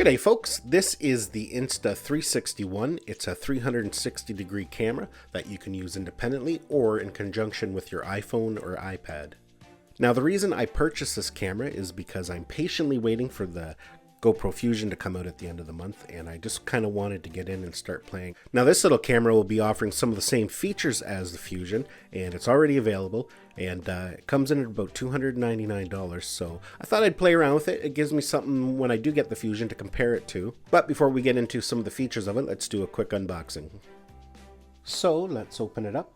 G'day folks, this is the Insta360 One. It's a 360 degree camera that you can use independently or in conjunction with your iPhone or iPad. Now the reason I purchased this camera is because I'm patiently waiting for the GoPro Fusion to come out at the end of the month, and I just kind of wanted to get in and start playing. Now this little camera will be offering some of the same features as the Fusion, and it's already available, and it comes in at about $299, so I thought I'd play around with it. It gives me something when I do get the Fusion to compare it to. But before we get into some of the features of it, let's do a quick unboxing. So let's open it up.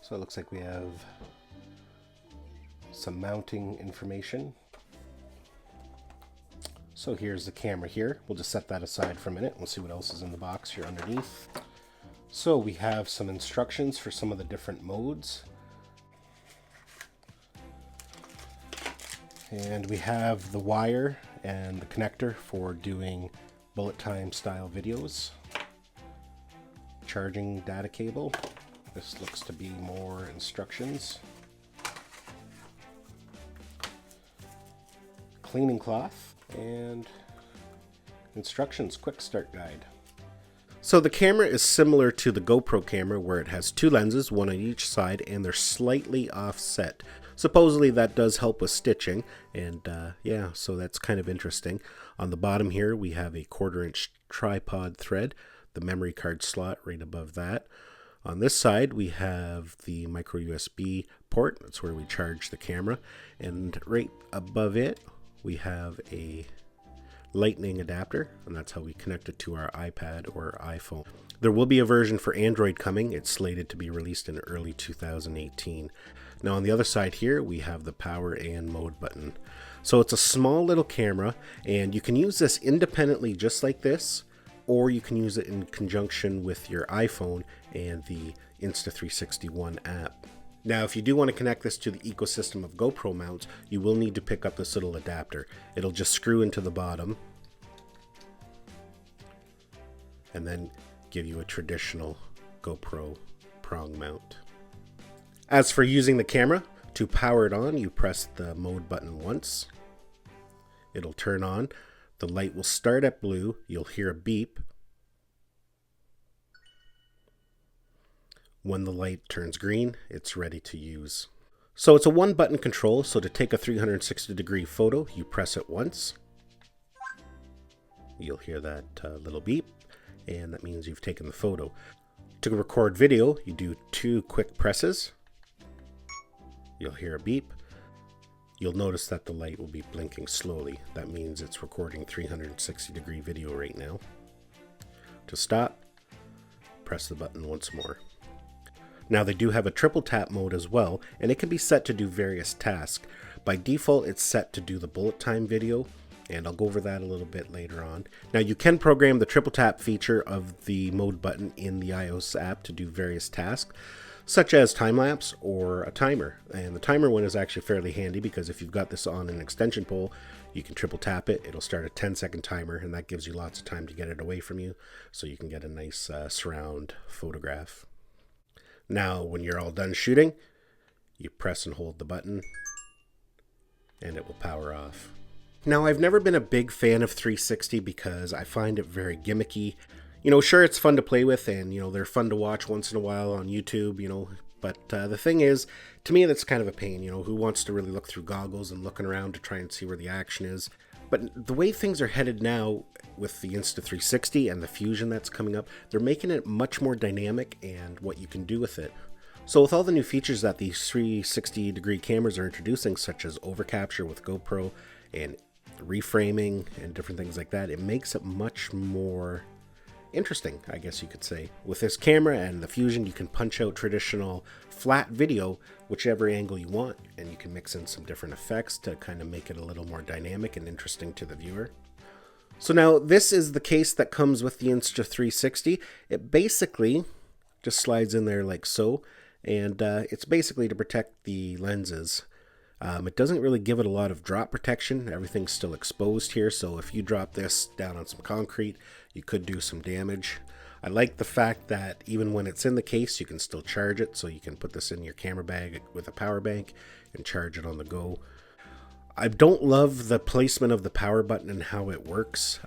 So it looks like we have some mounting information. So here's the camera here. We'll just set that aside for a minute. We'll see what else is in the box here underneath. So we have some instructions for some of the different modes. And we have the wire and the connector for doing bullet time style videos. Charging data cable. This looks to be more instructions. Cleaning cloth and instructions, quick start guide. So the camera is similar to the GoPro camera where it has two lenses, one on each side, and they're slightly offset. Supposedly that does help with stitching, and yeah, so that's kind of interesting. On the bottom here we have a 1/4 inch tripod thread, the memory card slot right above that. On this side, we have the micro USB port. That's where we charge the camera. And right above it, we have a lightning adapter, and that's how we connect it to our iPad or iPhone. There will be a version for Android coming. It's slated to be released in early 2018. Now on the other side here, we have the power and mode button. So it's a small little camera, and you can use this independently just like this, or you can use it in conjunction with your iPhone and the Insta360 One app. Now, if you do want to connect this to the ecosystem of GoPro mounts, you will need to pick up this little adapter. It'll just screw into the bottom and then give you a traditional GoPro prong mount. As for using the camera, to power it on, you press the mode button once. It'll turn on. The light will start at blue. You'll hear a beep. When the light turns green, it's ready to use. So it's a one button control. So to take a 360 degree photo, you press it once. You'll hear that little beep, and that means you've taken the photo. To record video, you do 2 quick presses. You'll hear a beep. You'll notice that the light will be blinking slowly. That means it's recording 360 degree video right now. To stop, press the button once more. Now they do have a triple tap mode as well, and it can be set to do various tasks. By default, it's set to do the bullet time video, and I'll go over that a little bit later on. Now you can program the triple tap feature of the mode button in the iOS app to do various tasks, such as time-lapse or a timer. And the timer one is actually fairly handy because if you've got this on an extension pole, you can triple tap it. It'll start a 10-second timer, and that gives you lots of time to get it away from you so you can get a nice surround photograph. Now, when you're all done shooting, you press and hold the button, and it will power off. Now, I've never been a big fan of 360 because I find it very gimmicky. You know, sure, it's fun to play with, and, you know, they're fun to watch once in a while on YouTube, you know, but the thing is, to me, that's kind of a pain. You know, who wants to really look through goggles and looking around to try and see where the action is? But the way things are headed now with the Insta360 and the Fusion that's coming up, they're making it much more dynamic and what you can do with it. So with all the new features that these 360 degree cameras are introducing, such as overcapture with GoPro and reframing and different things like that, it makes it much more interesting, I guess you could say. With this camera and the Fusion, you can punch out traditional flat video, whichever angle you want, and you can mix in some different effects to kind of make it a little more dynamic and interesting to the viewer. So now this is the case that comes with the Insta360. It basically just slides in there like so, and it's basically to protect the lenses. It doesn't really give it a lot of drop protection. Everything's still exposed here, so if you drop this down on some concrete, you could do some damage. I like the fact that even when it's in the case, you can still charge it. So you can put this in your camera bag with a power bank and charge it on the go. I don't love the placement of the power button and how it works.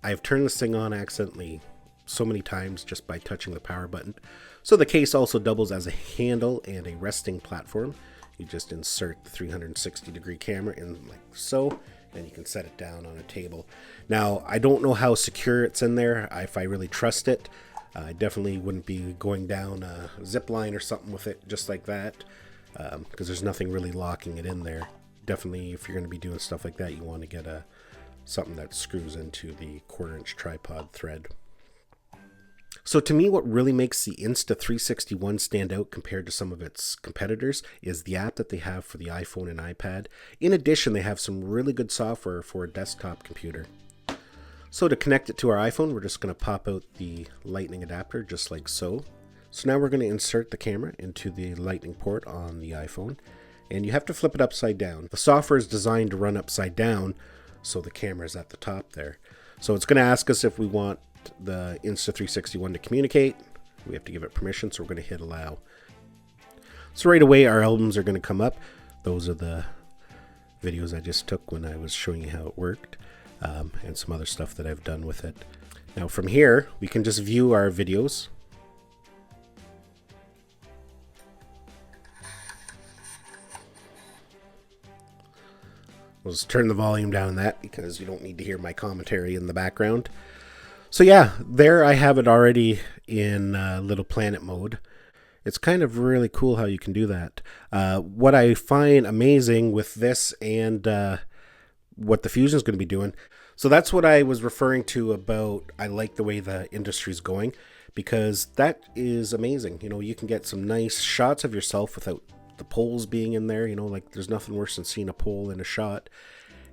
I've turned this thing on accidentally so many times just by touching the power button. So the case also doubles as a handle and a resting platform. You just insert the 360-degree camera in like so, and you can set it down on a table. Now, I don't know how secure it's in there, if I really trust it. I definitely wouldn't be going down a zip line or something with it just like that, because there's nothing really locking it in there. Definitely, if you're going to be doing stuff like that, you want to get something that screws into the 1/4-inch tripod thread. So to me, what really makes the Insta360 One stand out compared to some of its competitors is the app that they have for the iPhone and iPad. In addition, they have some really good software for a desktop computer. So to connect it to our iPhone, we're just going to pop out the lightning adapter just like so. So now we're going to insert the camera into the lightning port on the iPhone, and you have to flip it upside down. The software is designed to run upside down, so the camera is at the top there. So it's going to ask us if we want the Insta360 One to communicate. We have to give it permission, so we're going to hit allow. So right away our albums are going to come up. Those are the videos I just took when I was showing you how it worked, and some other stuff that I've done with it. Now from here we can just view our videos. We'll just turn the volume down on that because you don't need to hear my commentary in the background. So yeah, there I have it already in Little Planet mode. It's kind of really cool how you can do that. What I find amazing with this and what the Fusion is going to be doing. So that's what I was referring to about I like the way the industry's going, because that is amazing. You know, you can get some nice shots of yourself without the poles being in there. You know, like there's nothing worse than seeing a pole in a shot.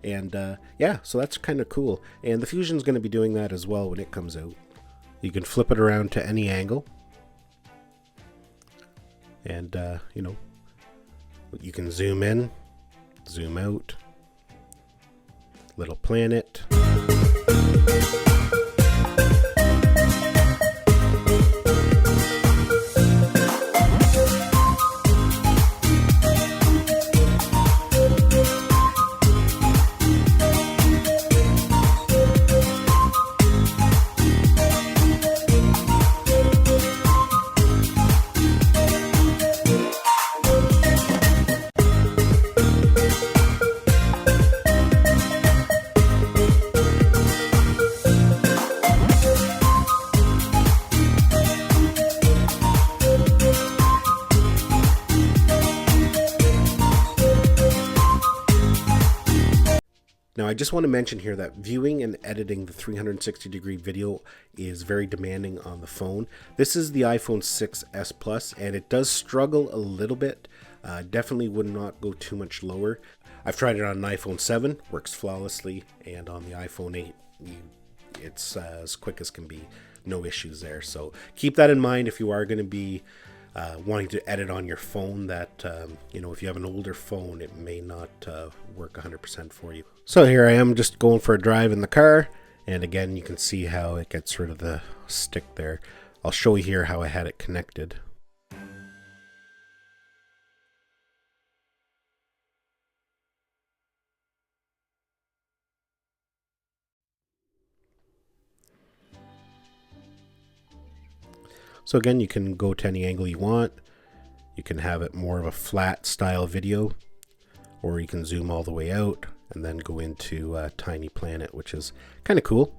And yeah, so that's kind of cool. And the Fusion's going to be doing that as well when it comes out. You can flip it around to any angle. And, you know, you can zoom in, zoom out. Little Planet. Now, I just want to mention here that viewing and editing the 360-degree video is very demanding on the phone. This is the iPhone 6s Plus, and it does struggle a little bit. Definitely would not go too much lower. I've tried it on an iPhone 7, works flawlessly, and on the iPhone 8, it's as quick as can be. No issues there. So keep that in mind if you are going to be wanting to edit on your phone, that you know, if you have an older phone, it may not work 100% for you. So here I am just going for a drive in the car, and again you can see how it gets rid of the stick there. I'll show you here how I had it connected. So again, you can go to any angle you want. You can have it more of a flat style video, or you can zoom all the way out and then go into Tiny Planet, which is kind of cool.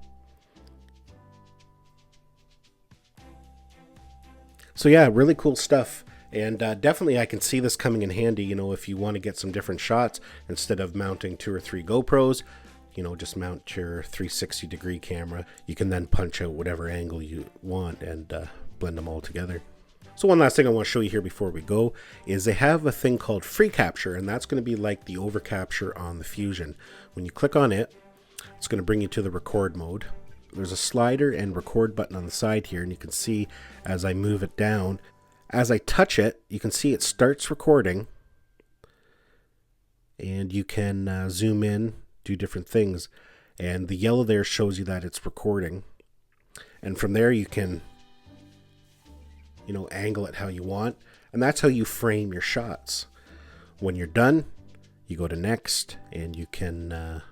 So yeah, really cool stuff. And definitely I can see this coming in handy, you know, if you want to get some different shots instead of mounting 2 or 3 GoPros. You know, just mount your 360-degree camera. You can then punch out whatever angle you want and blend them all together. So one last thing I want to show you here before we go is they have a thing called free capture, and that's going to be like the over capture on the Fusion. When you click on it, it's going to bring you to the record mode. There's a slider and record button on the side here, and you can see as I move it down, as I touch it, you can see it starts recording, and you can zoom in, do different things, and the yellow there shows you that it's recording. And from there you can, angle it how you want. And that's how you frame your shots. When you're done, you go to next, and you can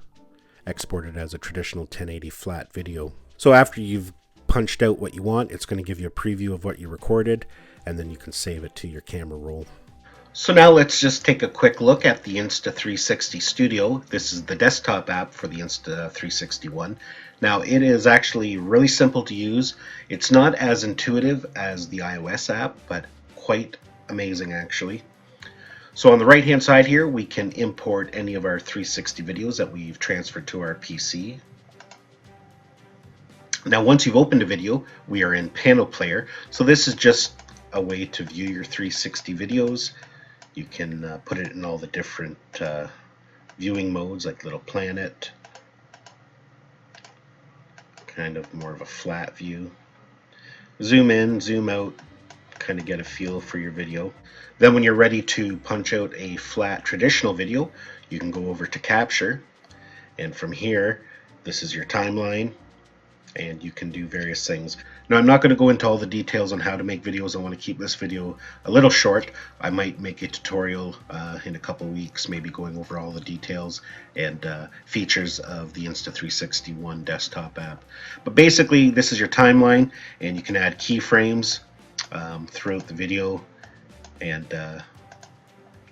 export it as a traditional 1080 flat video. So after you've punched out what you want, it's going to give you a preview of what you recorded, and then you can save it to your camera roll. So now let's just take a quick look at the Insta360 Studio. This is the desktop app for the Insta360 One. Now it is actually really simple to use. It's not as intuitive as the iOS app, but quite amazing actually. So on the right hand side here, we can import any of our 360 videos that we've transferred to our PC. Now once you've opened a video, we are in Panel Player. So this is just a way to view your 360 videos. You can put it in all the different viewing modes, like Little Planet, kind of more of a flat view. Zoom in, zoom out, kind of get a feel for your video. Then when you're ready to punch out a flat traditional video, you can go over to Capture, and from here, this is your timeline, and you can do various things. Now I'm not going to go into all the details on how to make videos. I want to keep this video a little short. I might make a tutorial in a couple weeks, maybe going over all the details and features of the Insta360 One desktop app. But basically this is your timeline, and you can add keyframes throughout the video and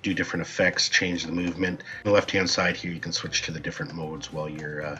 do different effects, change the movement. On the left hand side here you can switch to the different modes while you're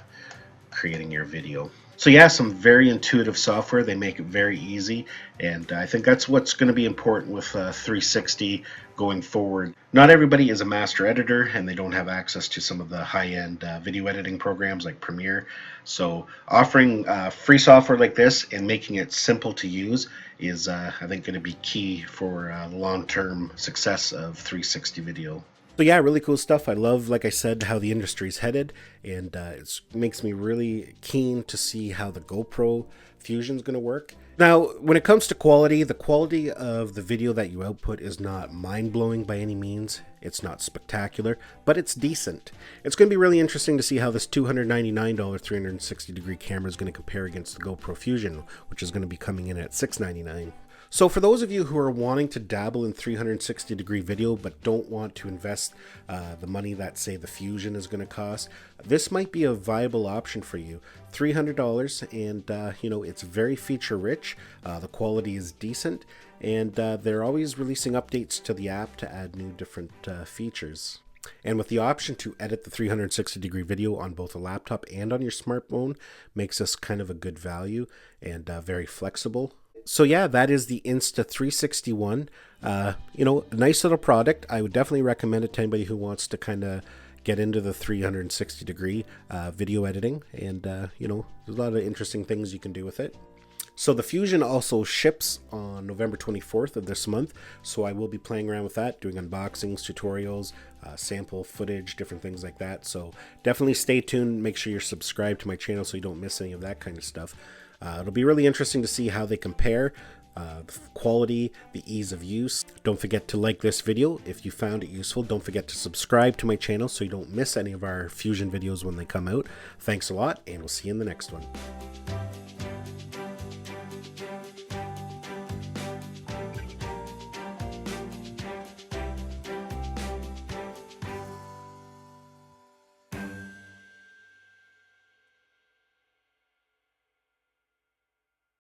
creating your video. So yeah, some very intuitive software. They make it very easy, and I think that's what's going to be important with 360 going forward. Not everybody is a master editor, and they don't have access to some of the high-end video editing programs like Premiere. So offering free software like this and making it simple to use is, I think, going to be key for long-term success of 360 video. So yeah, really cool stuff. I love, like I said, how the industry's headed, and it makes me really keen to see how the GoPro Fusion is going to work. Now, when it comes to quality, the quality of the video that you output is not mind-blowing by any means. It's not spectacular, but it's decent. It's going to be really interesting to see how this $299 360-degree camera is going to compare against the GoPro Fusion, which is going to be coming in at $699. So for those of you who are wanting to dabble in 360-degree video but don't want to invest the money that, say, the Fusion is going to cost, this might be a viable option for you. $300, and it's very feature-rich. The quality is decent, and they're always releasing updates to the app to add new different features. And with the option to edit the 360-degree video on both a laptop and on your smartphone, makes this kind of a good value and very flexible. So yeah, that is the Insta360 One. A nice little product. I would definitely recommend it to anybody who wants to kind of get into the 360-degree video editing. And, there's a lot of interesting things you can do with it. So the Fusion also ships on November 24th of this month. So I will be playing around with that, doing unboxings, tutorials, sample footage, different things like that. So definitely stay tuned. Make sure you're subscribed to my channel so you don't miss any of that kind of stuff. It'll be really interesting to see how they compare, the quality, the ease of use. Don't forget to like this video if you found it useful. Don't forget to subscribe to my channel so you don't miss any of our Fusion videos when they come out. Thanks a lot, and we'll see you in the next one.